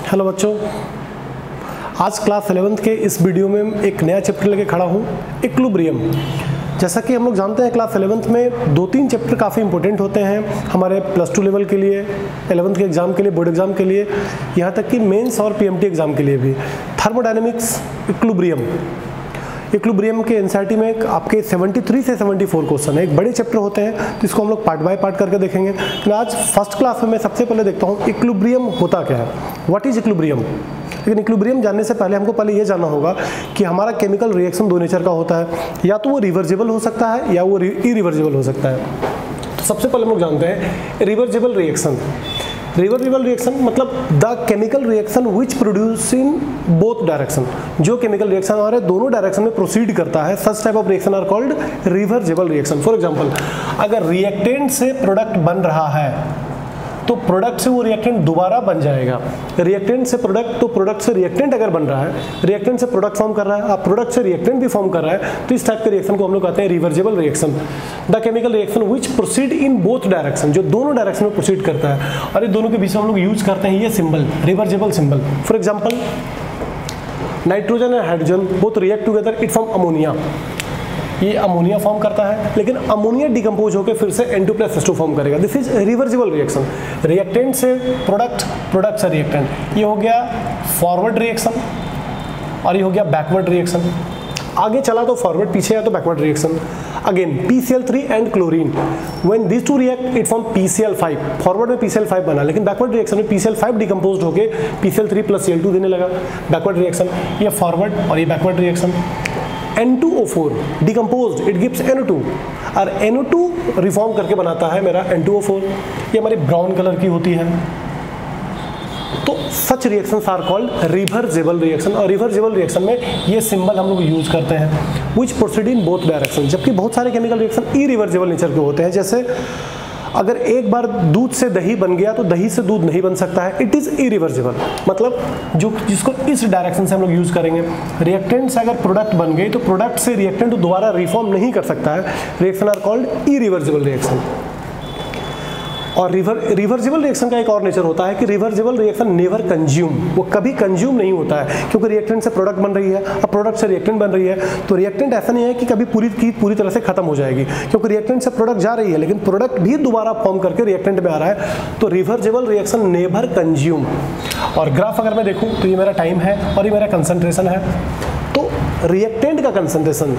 Hello बच्चों, आज class 11th के इस वीडियो में एक नया चैप्टर लेके खड़ा हूँ, इक्विलिब्रियम। जैसा कि हम लोग जानते हैं क्लास 11th में 2-3 चैप्टर काफ़ी इंपॉर्टेंट होते हैं हमारे +2 लेवल के लिए, 11th के एग्ज़ाम के लिए, बोर्ड एग्ज़ाम के लिए, यहाँ तक कि मेंस और पीएमटी एग्ज़ाम के लिए भी। थर्मोडायनेमिक्स, इक्विलिब्रियम के एनसीईआरटी में आपके 73 से 74 क्वेश्चन है। एक बड़े चैप्टर होते हैं तो इसको हम लोग पार्ट बाय पार्ट करके देखेंगे। लेकिन आज फर्स्ट क्लास में मैं सबसे पहले देखता हूँ इक्विलिब्रियम होता क्या है, व्हाट इज इक्विलिब्रियम। लेकिन इक्विलिब्रियम जानने से पहले हमको पहले ये जानना होगा कि हमारा केमिकल रिएक्शन दो नेचर का होता है, या तो वो रिवर्जिबल हो सकता है या वो इरिवर्जिबल हो सकता है। तो सबसे पहले हम लोग जानते हैं रिवर्जिबल रिएक्शन। रिवर्सिबल रिएक्शन मतलब the chemical reaction which produce in both direction, जो केमिकल रिएक्शन हमारे दोनों डायरेक्शन में प्रोसीड करता है, such type of reaction are called reversible reaction. For example, अगर रिएक्टेंट से प्रोडक्ट बन रहा है तो प्रोडक्ट से वो रिएक्टेंट दोबारा बन जाएगा। रिएक्टेंट से प्रोडक्ट, तो प्रोडक्ट से रिएक्टेंट अगर बन रहा है, रिएक्टेंट से प्रोडक्ट फॉर्म कर रहा है, आप प्रोडक्ट से रिएक्टेंट भी फॉर्म कर रहा है, तो इस टाइप के रिएक्शन को हम लोग कहते हैं reversible reaction. The chemical reaction which proceed in both direction, जो दोनों डायरेक्शन में प्रोसीड करता है। और ये दोनों के बीच में हम लोग यूज करते हैं ये symbol, reversible symbol. For example, nitrogen and hydrogen both react together, it form ammonia. ये अमोनिया फॉर्म करता है, लेकिन अमोनिया डिकम्पोज होकर फिर से N2+H2 फॉर्म करेगा। This is reversible reaction. Reactant से प्रोडक्ट, प्रोडक्ट से रिएक्टेंट, ये हो गया फॉरवर्ड रिएक्शन और ये हो गया बैकवर्ड रिएक्शन। आगे चला तो फॉरवर्ड, पीछे आया तो backward reaction. Again PCl3 and chlorine, when these two react it form PCl5। Forward में PCl5 बना, लेकिन बैकवर्ड रिएक्शन में PCl5 डिकम्पोज होकर PCl3 + Cl2 देने लगा। बैकवर्ड रिएक्शन, ये फॉरवर्ड और ये backward reaction. N2O4 decomposed, it gives NO2 और NO2 रिफॉर्म करके बनाता है मेरा N2O4। ये हमारी ब्राउन कलर की होती है। तो such reactions are called reversible reaction. और रिवर्सिबल रिएक्शन में ये सिंबल हम लोग यूज करते हैं, which proceed in both direction. जबकि बहुत सारे केमिकल रिएक्शन इरिवर्सिबल नेचर के होते हैं। जैसे अगर एक बार दूध से दही बन गया तो दही से दूध नहीं बन सकता है, इट इज इरिवर्सिबल। मतलब जो जिसको इस डायरेक्शन से हम लोग यूज करेंगे। रिएक्टेंट से अगर प्रोडक्ट बन गई तो प्रोडक्ट से रिएक्टेंट दोबारा रिफॉर्म नहीं कर सकता है। Reaction are called irreversible reaction. और रिवर्सिबल रिएक्शन का एक और नेचर होता है कि रिवर्सिबल रिएक्शन नेवर कंज्यूम, वो कभी कंज्यूम नहीं होता है, क्योंकि रिएक्टेंट से प्रोडक्ट बन रही है, अब प्रोडक्ट से रिएक्टेंट बन रही है, तो रिएक्टेंट ऐसा नहीं है कि कभी पूरी तरह से खत्म हो जाएगी, क्योंकि रिएक्टेंट से प्रोडक्ट जा रही है, लेकिन प्रोडक्ट भी दोबारा फॉर्म करके रिएक्टेंट में आ रहा है। तो रिवर्सिबल रिएक्शन नेवर कंज्यूम। और ग्राफ अगर मैं देखूँ तो ये मेरा टाइम है और ये मेरा कंसंट्रेशन है। तो रिएक्टेंट का कंसंट्रेशन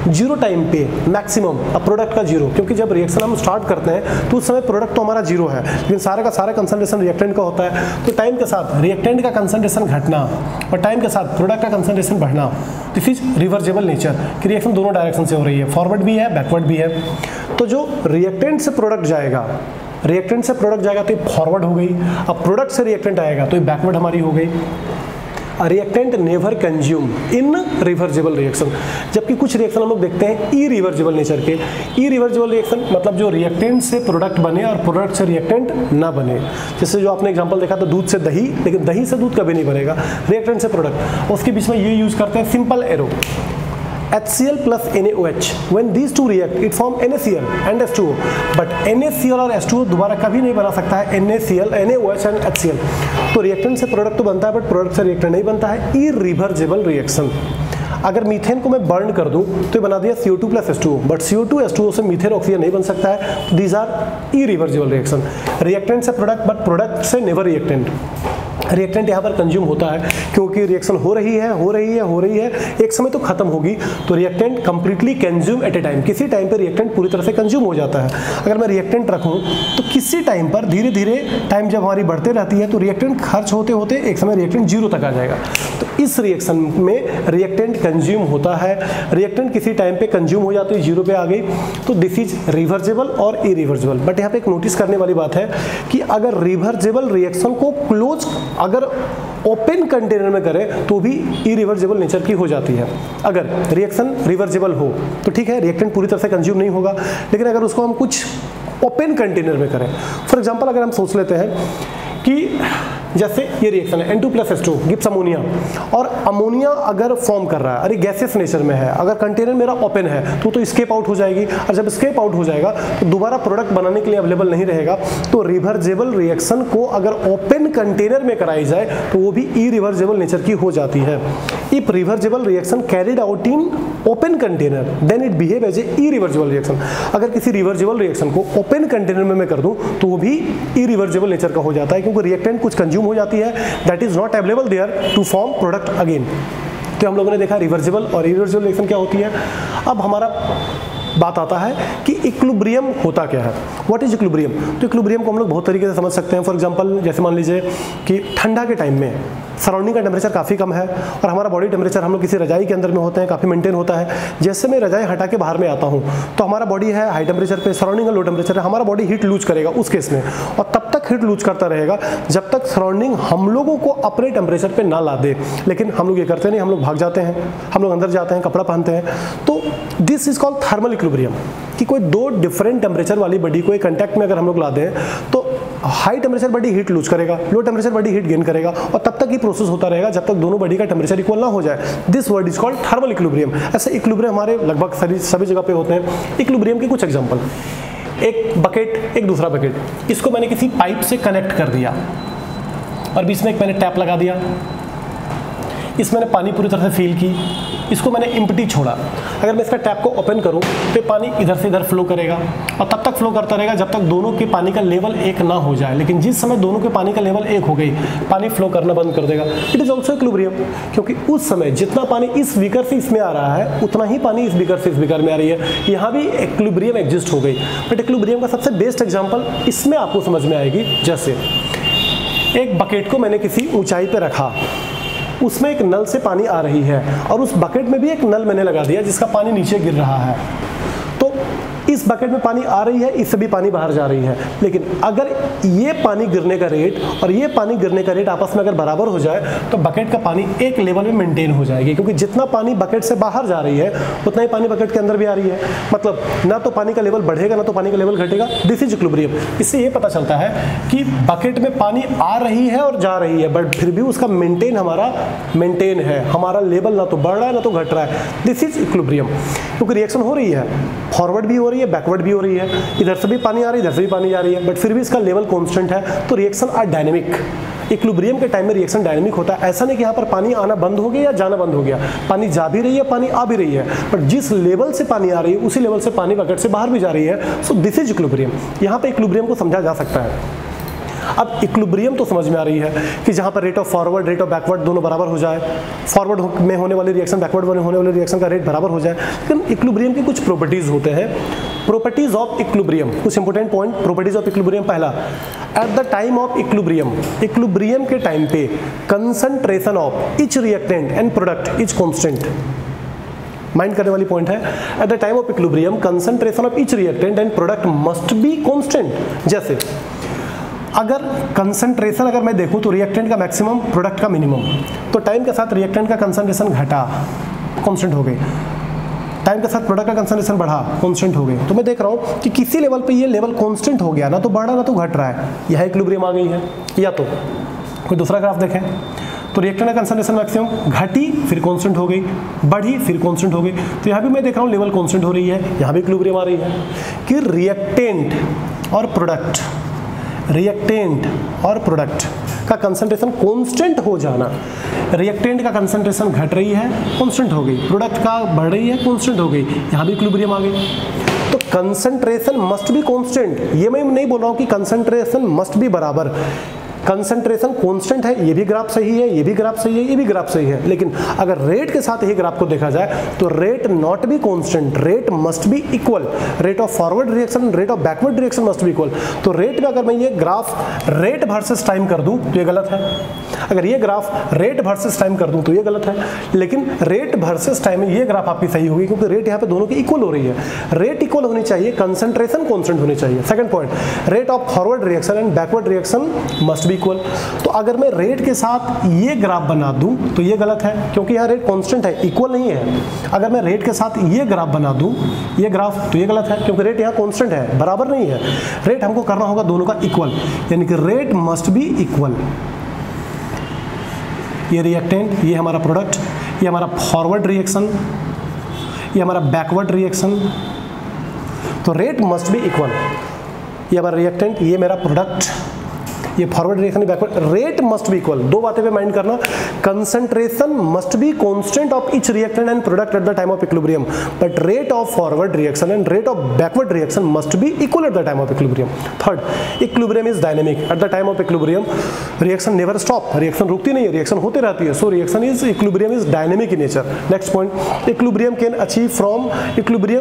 0 टाइम पे मैक्सिमम, अब प्रोडक्ट का 0, क्योंकि जब रिएक्शन हम स्टार्ट करते हैं तो उस समय प्रोडक्ट तो हमारा 0 है, लेकिन सारे का सारा कंसंट्रेशन रिएक्टेंट का होता है। तो टाइम के साथ रिएक्टेंट का कंसंट्रेशन घटना और टाइम के साथ प्रोडक्ट का कंसंट्रेशन बढ़ना, दिस इज रिवर्सिबल नेचर कि रिएक्शन दोनों डायरेक्शन से हो रही है, फॉरवर्ड भी है, बैकवर्ड भी है। तो जो रिएक्टेंट से प्रोडक्ट जाएगा, रिएक्टेंट से प्रोडक्ट जाएगा तो ये फॉरवर्ड हो गई, अब प्रोडक्ट से रिएक्टेंट आएगा तो ये बैकवर्ड हमारी हो गई। Reactant never consume in reversible reaction. जबकि कुछ रिएक्शन हम लोग देखते हैं इरिवर्सिबल नेचर के। इरिवर्सिबल रिएक्शन मतलब जो रिएक्टेंट से प्रोडक्ट बने और प्रोडक्ट से रिएक्टेंट ना बने। जैसे जो आपने एग्जांपल देखा था दूध से दही, लेकिन दही से दूध कभी नहीं बनेगा, रिएक्टेंट से प्रोडक्ट। उसके बीच में ये यूज करते हैं simple arrow, HCl + NaOH, when these two react it form NaCl and H2O, but NaCl और H2O दोबारा कभी नहीं बना सकता है NaCl, NaOH and HCl। तो रिएक्टेंट से प्रोडक्ट तो बनता है, बट प्रोडक्ट से रिएक्टेंट नहीं बनता है। Irreversible reaction. अगर मीथेन को मैं बर्न कर दूं तो ये बना दिया CO2 + H2O, but CO2 H2O से मीथेन ऑक्सीजन नहीं बन सकता है। These are irreversible reaction. Reactant से प्रोडक्ट, बट प्रोडक्ट से नेवर रिएक्टेंट। रिएक्टेंट यहाँ पर कंज्यूम होता है क्योंकि रिएक्शन हो रही है, एक समय तो खत्म होगी। तो reactant completely consume at a time, किसी टाइम पर रिएक्टेंट पूरी तरह से कंज्यूम हो जाता है। अगर मैं रिएक्टेंट रखूँ तो किसी टाइम पर धीरे धीरे टाइम जब हमारी बढ़ते रहती है तो रिएक्टेंट खर्च होते होते एक समय रिएक्टेंट 0 तक आ जाएगा। तो इस रिएक्शन में रिएक्टेंट कंज्यूम होता है, रिएक्टेंट किसी टाइम पे कंज्यूम हो जाती है, 0 पे आ गई, तो दिस इज रिवर्सिबल और इरिवर्सिबल। बट यहाँ पे एक नोटिस करने वाली बात है कि अगर रिवर्सिबल रिएक्शन को क्लोज अगर ओपन कंटेनर में करें तो भी इरिवर्सिबल नेचर की हो जाती है। अगर रिएक्शन रिवर्सिबल हो तो ठीक है, रिएक्टेंट पूरी तरह से कंज्यूम नहीं होगा, लेकिन अगर उसको हम कुछ ओपन कंटेनर में करें, फॉर एग्जांपल अगर हम सोच लेते हैं कि जैसे ये रिएक्शन है N2+H2 गिव्स अमोनिया, और अमोनिया अगर फॉर्म कर रहा है, अरे गैसियस नेचर में है, अगर कंटेनर मेरा ओपन है तो स्केप आउट हो जाएगी, और जब स्केप आउट हो जाएगा तो दोबारा प्रोडक्ट बनाने के लिए अवेलेबल नहीं रहेगा। तो रिवर्जेबल रिएक्शन को अगर ओपन कंटेनर में कराई जाए तो वो भी इरिवर्जेबल नेचर की हो जाती है। If reversible reaction carried out in open container then it behave as a irreversible reaction. अगर किसी रिवर्जेबल रिएक्शन को ओपन कंटेनर में मैं कर दूं तो वो भी इरिवर्जेबल नेचर का हो जाता है, क्योंकि रिएक्टेंट कुछ कंज्यूम हो जाती है that is not available there to form product again. तो हम लोगों ने देखा रिवर्जेबल और इरिवर्जेबल रिएक्शन क्या होती है। अब हमारा बात आता है कि इक्विलिब्रियम होता क्या है, व्हाट इज इक्विलिब्रियम। तो इक्विलिब्रियम को हम लोग बहुत तरीके से समझ सकते हैं। फॉर एग्जांपल जैसे मान लीजिए कि ठंडा के टाइम में सराउंडिंग का टेम्परेचर काफ़ी कम है और हमारा बॉडी टेम्परेचर हम लोग किसी रजाई के अंदर में होते हैं, काफ़ी मेंटेन होता है। जैसे मैं रजाई हटा के बाहर में आता हूँ तो हमारा बॉडी है हाई टेम्परेचर पे, सराउंडिंग का लो टेम्परेचर है, हमारा बॉडी हीट लूज करेगा उस केस में, और तब तक हीट लूज करता रहेगा जब तक सराउंडिंग हम लोगों को अपने टेम्परेचर पे ना ला दे। लेकिन हम लोग ये करते नहीं, हम लोग भाग जाते हैं, हम लोग अंदर जाते हैं, कपड़ा पहनते हैं। तो this is called thermal equilibrium, कि कोई दो डिफरेंट टेम्परेचर वाली बॉडी को एक कंटैक्ट में अगर हम लोग ला दें तो high temperature body heat lose करेगा, low temperature body heat gain करेगा, और तब तक ही प्रोसेस होता रहेगा जब तक दोनों बॉडी का टेम्परेचर इक्वल ना हो जाए। This word is called thermal equilibrium. ऐसे इक्विलिब्रियम हमारे लगभग सभी जगह पे होते हैं। इक्विलिब्रियम के कुछ एग्जांपल, एक बकेट, एक दूसरा बकेट, इसको मैंने किसी पाइप से कनेक्ट कर दिया और बीच में एक मैंने टैप लगा दिया, इसमें मैंने पानी पूरी तरह से फील की, इसको मैंने एम्प्टी छोड़ा। अगर मैं इसका टैप को ओपन करूं तो पानी इधर से इधर फ्लो करेगा और तब तक फ्लो करता रहेगा जब तक दोनों के पानी का लेवल एक ना हो जाए। लेकिन जिस समय दोनों के पानी का लेवल एक हो गई, पानी फ्लो करना बंद कर देगा। इट इज ऑल्सो इक्विलिब्रियम, क्योंकि उस समय जितना पानी इस बीकर से इसमें आ रहा है उतना ही पानी इस बीकर से इस बीकर में आ रही है। यहाँ भी इक्विलिब्रियम एग्जिस्ट हो गई। बट इक्विलिब्रियम का सबसे बेस्ट एग्जाम्पल इसमें आपको समझ में आएगी। जैसे एक बकेट को मैंने किसी ऊंचाई पे रखा, उसमें एक नल से पानी आ रही है और उस बकेट में भी एक नल मैंने लगा दिया जिसका पानी नीचे गिर रहा है। तो इस बकेट में पानी आ रही है, इससे भी पानी बाहर जा रही है। लेकिन अगर ये पानी गिरने का रेट और ये पानी गिरने का रेट आपस में अगर बराबर हो जाए तो बकेट का पानी एक लेवल में मेंटेन हो जाएगी, क्योंकि जितना पानी बकेट से बाहर जा रही है उतना ही पानी बकेट के अंदर भी आ रही है। मतलब ना तो पानी का लेवल बढ़ेगा ना तो पानी का लेवल घटेगा। This is equilibrium. इससे ये पता चलता है कि बकेट में पानी आ रही है और जा रही है, बट फिर भी उसका हमारा मेंटेन है, हमारा लेवल ना तो बढ़ रहा है ना तो घट रहा है। This is equilibrium. क्योंकि रिएक्शन हो रही है, फॉरवर्ड भी हो रही है, बैकवर्ड भी हो रही है, इधर से भी पानी आ रही है, इधर से भी पानी जा रही है, बट फिर भी इसका लेवल कांस्टेंट है। तो रिएक्शन आर डायनेमिक। इक्विलिब्रियम के टाइम में रिएक्शन डायनेमिक होता है। ऐसा नहीं कि यहाँ पर पानी आना बंद हो गया या जाना बंद हो गया, पानी जा भी रही है, पानी आ भी रही है, बट जिस लेवल से पानी आ रही है उसी लेवल से पानी बकेट से बाहर भी जा रही है। So this is equilibrium. यहाँ पे इक्विलिब्रियम को समझा जा सकता है। अब इक्विलिब्रियम तो समझ में आ रही है कि जहाँ पर rate of forward, rate of backward दोनों बराबर हो जाए, फॉरवर्ड में होने वाली रिएक्शन, बैकवर्ड में होने वाली रिएक्शन का रेट बराबर हो जाए। लेकिन इक्विलिब्रियम के कुछ प्रॉपर्टीज होते हैं। प्रॉपर्टीज ऑफ इक्विलिब्रियम, कुछ important point. Properties of equilibrium, पहला, at the time of equilibrium, equilibrium के टाइम पे concentration of each reactant and product is constant. Mind करने वाली पॉइंट है। At the time of equilibrium concentration of each reactant and product must be constant. जैसे अगर concentration अगर मैं देखूं तो रिएक्टेंट का मैक्सिमम, प्रोडक्ट का मिनिमम, तो टाइम के साथ रिएक्टेंट का कंसंट्रेशन घटा, कांस्टेंट हो गई। टाइम के साथ प्रोडक्ट का कंसंट्रेशन बढ़ा, कांस्टेंट हो गई। तो मैं देख रहा हूं कि किसी लेवल पे ये लेवल कांस्टेंट हो गया, ना तो बढ़ रहा ना तो घट रहा है। यह इक्विलिब्रियम आ गई है। या तो कोई दूसरा ग्राफ देखें तो रिएक्टेंट का कंसंट्रेशन मैक्सिमम घटी, फिर कांस्टेंट हो गई, बढ़ी, फिर कांस्टेंट हो गई। तो यहाँ भी मैं देख रहा हूँ लेवल कांस्टेंट हो रही है, यहाँ भी इक्विलिब्रियम आ रही है कि रिएक्टेंट और प्रोडक्ट, रिएक्टेंट और प्रोडक्ट का कंसंट्रेशन कांस्टेंट हो जाना। रिएक्टेंट का कंसंट्रेशन घट रही है, कांस्टेंट हो गई, प्रोडक्ट का बढ़ रही है, कांस्टेंट हो गई, यहाँ भी इक्विलिब्रियम आ गई। तो कंसंट्रेशन मस्ट बी कांस्टेंट। ये मैं नहीं बोल रहा हूँ कि कंसंट्रेशन मस्ट बी बराबर। कंसंट्रेशन कांस्टेंट है, ये भी ग्राफ सही है, ये भी ग्राफ सही है, ये भी ग्राफ सही है। लेकिन अगर रेट के साथ ही ग्राफ को देखा जाए तो rate not be constant, rate must be equal. Rate of forward reaction, rate of backward reaction must be equal. तो रेट में अगर मैं ये ग्राफ रेट वर्सेस टाइम कर दूं तो ये गलत है। अगर ये ग्राफ रेट वर्सेस टाइम कर दूं तो ये गलत है। लेकिन रेट वर्सेस टाइम में ये ग्राफ आपकी सही होगी, क्योंकि रेट यहाँ पे दोनों की इक्वल हो रही है। रेट इक्वल होनी चाहिए, कंसंट्रेशन कांस्टेंट होनी चाहिए। Second point, rate of forward reaction and backward reaction must equal. तो अगर मैं रेट के साथ ये ग्राफ बना दूं तो ये गलत है, क्योंकि यहाँ रेट कांस्टेंट है, इक्वल नहीं है। अगर मैं रेट के साथ ये ग्राफ बना दूं, ये ग्राफ, तो ये गलत है, क्योंकि रेट यहाँ कांस्टेंट है, बराबर नहीं है। रेट हमको करना होगा दोनों का इक्वल, यानी कि रेट मस्ट बी इक्वल। ये रिएक्टेंट, ये हमारा प्रोडक्ट, ये हमारा फॉरवर्ड रिएक्शन, ये हमारा बैकवर्ड रिएक्शन। तो रेट मस्ट बी इक्वल। ये हमारा रिएक्टेंट, ये मेरा प्रोडक्ट, ये forward reaction, backward, rate must be equal. दो बातें पे माइंड करना, concentration must be constant of each reactant and product at the time of equilibrium, but rate of forward reaction and rate of backward reaction must be equal at the time of equilibrium. Third, equilibrium is dynamic. At the time of equilibrium reaction never stop, reaction रुकती नहीं है, reaction होती रहती है। So reaction is equilibrium is dynamic in nature. Next point, equilibrium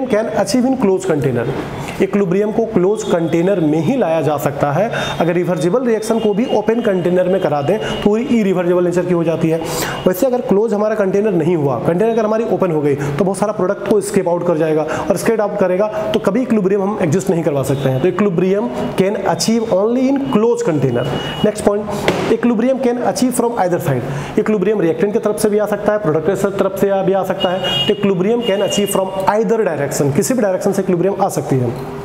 can achieve in close container. Equilibrium को close container में ही लाया जा सकता है। अगर रिवर्सिबल रिएक्शन को भी ओपन कंटेनर में करा दें तो इरिवर्सिबल नेचर की हो जाती है। वैसे अगर क्लोज हमारा कंटेनर नहीं हुआ, कंटेनर अगर हमारी ओपन हो गई तो बहुत सारा प्रोडक्ट को स्केप आउट कर जाएगा, और स्केप आउट करेगा तो कभी इक्विलिब्रियम हम एग्जिस्ट नहीं करवा सकते हैं। तो equilibrium can achieve only in close container. Next point, equilibrium can achieve from either side. Equilibrium reactant की तरफ से भी आ सकता है, प्रोडक्ट की तरफ से भी आ सकता है। तो equilibrium can achieve from either direction, किसी भी डायरेक्शन से इक्विलिब्रियम आ सकती है।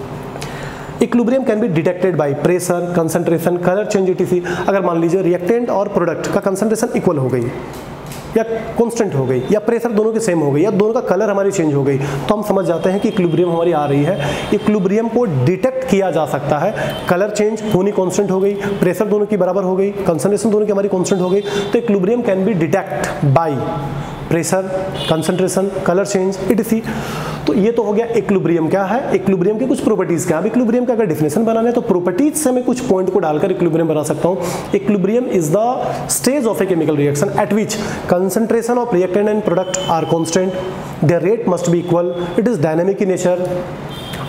Equilibrium can be detected by pressure, concentration, colour change etc। अगर मान लीजिए रिएक्टेंट और प्रोडक्ट का कंसंट्रेशन इक्वल हो गई या कांस्टेंट हो गई या प्रेशर दोनों के सेम हो गई या दोनों का कलर हमारी चेंज हो गई, तो हम समझ जाते हैं कि इक्विलिब्रियम हमारी आ रही है। इक्विलिब्रियम को डिटेक्ट किया जा सकता है, कलर चेंज दोनों कांस्टेंट हो गई, प्रेशर दोनों की बराबर हो गई, कंसंट्रेशन दोनों की हमारी कांस्टेंट हो गई। तो equilibrium can be detect by pressure, concentration, colour change etc। तो ये तो हो गया इक्विलिब्रियम क्या है, इक्विलिब्रियम की कुछ प्रॉपर्टीज क्या है। अब इक्विलिब्रियम का अगर डेफिनेशन बनाना है तो प्रॉपर्टीज से मैं कुछ पॉइंट को डालकर इक्विलिब्रियम बना सकता हूं। Equilibrium is the stage of a chemical reaction at which concentration of reactant and product are constant, their rate must be equal, it is dynamic in nature,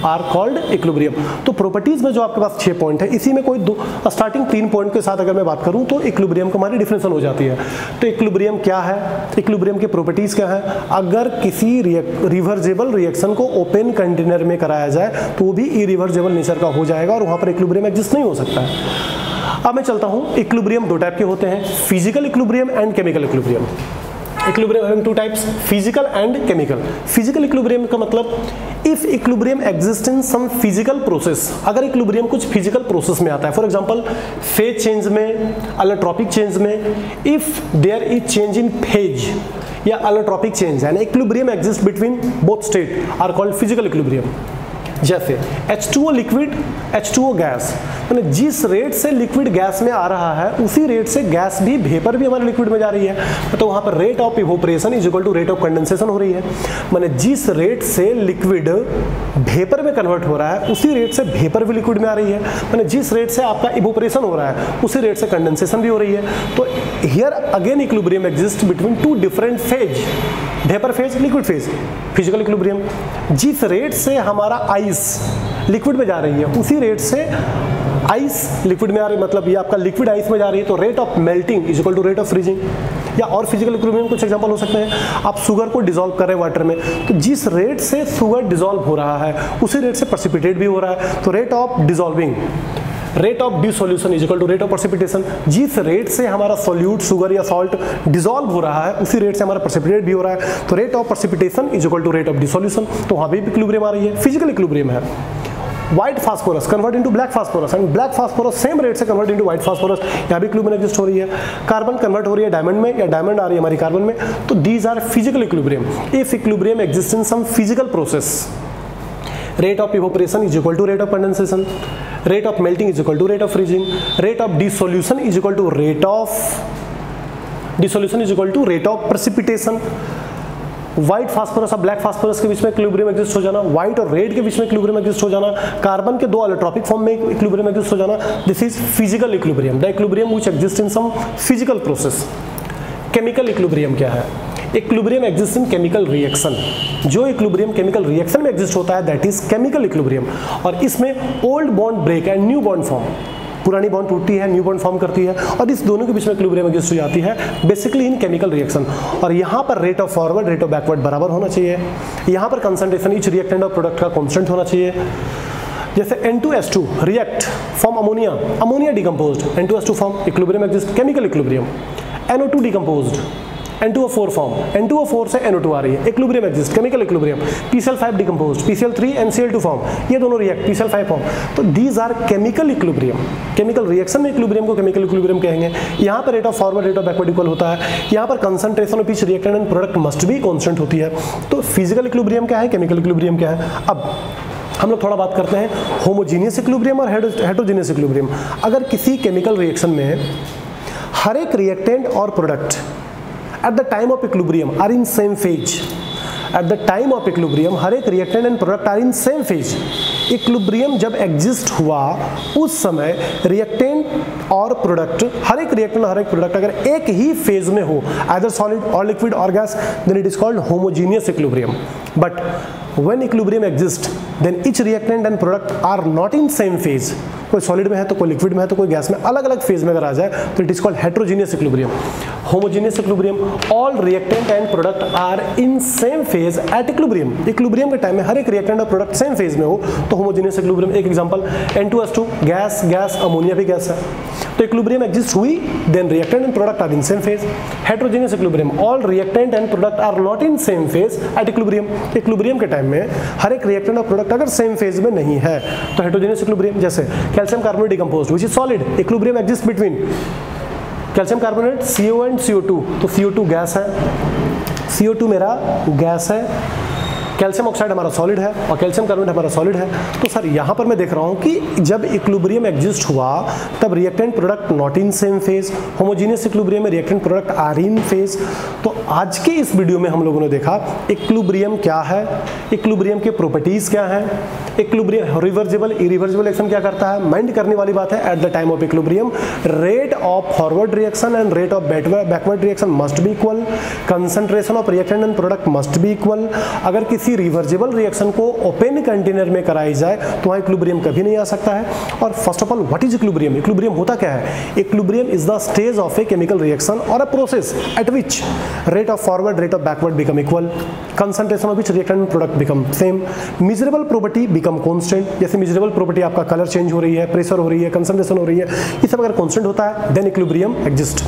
are called equilibrium. तो properties में जो आपके पास 6 point है, इसी में कोई starting 3 point के साथ अगर मैं बात करूं तो इक्विलिब्रियम को हमारी डिफिनेशन हो जाती है। तो इक्विलिब्रियम क्या है, इक्विलिब्रियम की प्रॉपर्टीज क्या है। अगर किसी रिवर्सिबल रिएक्शन को ओपन कंटेनर में कराया जाए तो वो भी इरिवर्सिबल नेचर का हो जाएगा और वहां पर इक्विलिब्रियम एग्जिस्ट नहीं हो सकता है। अब मैं चलता हूं, इक्विलिब्रियम 2 टाइप के होते हैं, physical equilibrium and chemical equilibrium. Equilibrium having 2 types, physical and chemical. Physical equilibrium का मतलब if equilibrium exist in some physical process, अगर इक्विलिब्रियम कुछ फिजिकल प्रोसेस में आता है, फॉर एग्जांपल फेज चेंज में, अलोट्रोपिक चेंज में, if there is change in phase या allotropic change and equilibrium exist between both state are called physical equilibrium. जैसे H2O liquid, H2O gas, यानी जिस रेट से लिक्विड गैस में आ रहा है उसी रेट से गैस भी वेपर भी हमारे लिक्विड में जा रही है। तो वहां पर rate of evaporation is equal to rate of condensation हो रही है। माने जिस रेट से लिक्विड वेपर में कन्वर्ट हो रहा है उसी रेट से वेपर भी लिक्विड में आ रही है। माने जिस रेट से आपका इवोपरेशन हो रहा है उसी रेट से कंडेंसेशन भी हो रही है। तो here again equilibrium exist between 2 different phase, vapour phase, liquid phase, physical equilibrium. जिस रेट से हमारा आइस लिक्विड में जा रही है उसी रेट से आइस लिक्विड में आ रही है, मतलब ये आपका लिक्विड आइस में जा रही है, तो rate of melting is equal to rate of freezing. या और फिजिकल इक्विलिब्रियम कुछ एग्जांपल हो सकते हैं, आप शुगर को डिसॉल्व कर रहे हैं वाटर में, तो जिस रेट से शुगर डिसॉल्व हो रहा है उसी रेट से प्रेसिपिटेट भी हो रहा है, तो rate of dissolving, rate of dissolution is equal to rate of precipitation. जिस रेट से हमारा सॉल्यूट शुगर या सॉल्ट डिसॉल्व हो रहा है उसी रेट से हमारा प्रेसिपिटेट भी हो रहा है, तो rate of precipitation is equal to rate of dissolution. तो वहां भी इक्विलिब्रियम आ रही है, फिजिकल इक्विलिब्रियम है। White phosphorus convert into black phosphorus and black phosphorus same rate से कन्वर्ट इनटू व्हाइट फास्फोरस, यहां भी इक्विलिब्रियम एग्जिस्ट हो रही है। कार्बन कन्वर्ट हो रही है डायमंड में या डायमंड आ रही है हमारी कार्बन में, तो these are physical equilibrium. If equilibrium exist in some physical process, rate of evaporation is equal to rate of condensation, rate of melting is equal to rate of freezing, rate of dissolution is equal to rate of precipitation। White phosphorus और black phosphorus के बीच में equilibrium exist हो जाना, white और red के बीच में equilibrium exist हो जाना, कार्बन के 2 अलोट्रोपिक फॉर्म में इक्विलिब्रियम एग्जिस्ट हो जाना, this is physical equilibrium, the equilibrium which exist in some physical process. Chemical equilibrium क्या है? Equilibrium exist in chemical reaction. जो इक्विलिब्रियम केमिकल रिएक्शन में एग्जिस्ट होता है दैट इज केमिकल इक्विलिब्रियम, और इसमें old bond break and new bond form, पुरानी bond टूटती है, न्यू बॉन्ड फॉर्म करती है, और इस दोनों के बीच में इक्विलिब्रियम एग्जिस्ट हो जाती है बेसिकली इन केमिकल रिएक्शन। और यहाँ पर rate of forward rate of backward बराबर होना चाहिए। यहाँ पर कंसंट्रेशन ईच रिएक्टेंट और प्रोडक्ट का कांस्टेंट होना चाहिए। जैसे N2S2 react form ammonia, ammonia decomposed, N2S2 form, equilibrium exist, chemical equilibrium. NO2 decomposed, N2O4 form, N2O4 से NO2 आ रही है, equilibrium exist, chemical equilibrium, PCl5 decomposed, PCl3 NCl2 form, ये दोनों रिएक्ट, PCl5 फॉर्म। तो these are chemical equilibrium. Chemical reaction में equilibrium को chemical equilibrium कहेंगे। यहाँ पर rate of forward, rate of backward equal होता है। यहाँ पर concentration of each reactant and product must be constant होती है। तो फिजिकल इक्विलिब्रियम क्या है, केमिकल इक्विलिब्रियम क्या है। अब हम लोग थोड़ा बात करते हैं होमोजीनियस इक्विलिब्रियम और हेटेरोजीनियस इक्विलिब्रियम। अगर किसी केमिकल रिएक्शन में हर एक रिएक्टेंट और product at the time of equilibrium are in same phase, at the time of equilibrium हर एक reactant and product are in same phase. Equilibrium जब एग्जिस्ट हुआ उस समय रिएक्टेंट और प्रोडक्ट, हर एक रिएक्टेंट हर एक प्रोडक्ट अगर एक ही फेज में हो, आइदर सॉलिड और लिक्विड और gas, then it is called homogeneous equilibrium. But when equilibrium exists then each reactant and product are not in same phase। कोई सॉलिड में है तो कोई लिक्विड में है तो कोई गैस में, अलग अलग फेज में अगर आ जाए तो it is called heterogeneous equilibrium. Homogeneous equilibrium, all reactant and product are in same phase at equilibrium. Equilibrium के टाइम में हर एक रिएक्टेंट और प्रोडक्ट सेम फेज में हो तो होमोजीनियस इक्विलिब्रियम। एक example N2H2 gas, gas ammonia भी गैस है, तो इक्विलिब्रियम एग्जिस्ट हुई, then reactant and product are in same phase. Heterogeneous equilibrium, all reactant and product are not in same phase at equilibrium. Equilibrium के time में हर एक reactant और product अगर सेम फेज में नहीं है तो हेटेरोजीनियस इक्विलिब्रियम। जैसे calcium carbonate decomposed which is solid, equilibrium exist between calcium carbonate CO and CO2। तो CO2 गैस है, CO2 मेरा गैस है, कैल्शियम ऑक्साइड हमारा सॉलिड है और कैल्शियम कार्बोनेट हमारा सॉलिड है। तो सर यहाँ पर मैं देख रहा हूँ कि जब इक्विलिब्रियम एग्जिस्ट हुआ तब reactant product not in same phase, homogeneous equilibrium में reactant product are in phase. तो आज के इस वीडियो में हम लोगों ने देखा इक्विलिब्रियम क्या है, इक्विलिब्रियम के प्रॉपर्टीज क्या हैं, इक्विलिब्रियम रिवर्सिबल इरिवर्सिबल एक्शन क्या करता है। माइंड करने वाली बात है, at the time of equilibrium rate of forward reaction and rate of backward reaction must be equal, concentration of reactant and product must be equal. अगर किसी रिवर्सिबल रिएक्शन को ओपन कंटेनर में कराई जाए तो वहां इक्विलिब्रियम कभी नहीं आ सकता है। और first of all what is equilibrium, equilibrium होता क्या है। Equilibrium is the stage of a chemical reaction और a process at which rate of forward rate of backward become equal, concentration of which reactant and product become same, measurable property become constant. जैसे measurable property आपका colour change हो रही है, pressure हो रही है, concentration हो रही है, ये सब अगर कांस्टेंट होता है देन इक्विलिब्रियम एग्जिस्ट।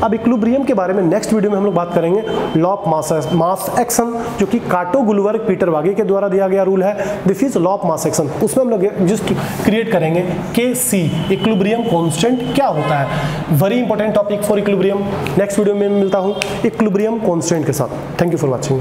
अब इक्विलिब्रियम के बारे में नेक्स्ट वीडियो में हम लोग बात करेंगे लॉ ऑफ मास एक्शन, जो कि काटो गुलवर्ग पीटर वागे के द्वारा दिया गया रूल है। This is law of mass action. उसमें हम लोग जस्ट क्रिएट करेंगे KC, इक्विलिब्रियम कांस्टेंट क्या होता है। Very important topic for equilibrium. Next video में मिलता हूं इक्विलिब्रियम कांस्टेंट के साथ। Thank you for watching.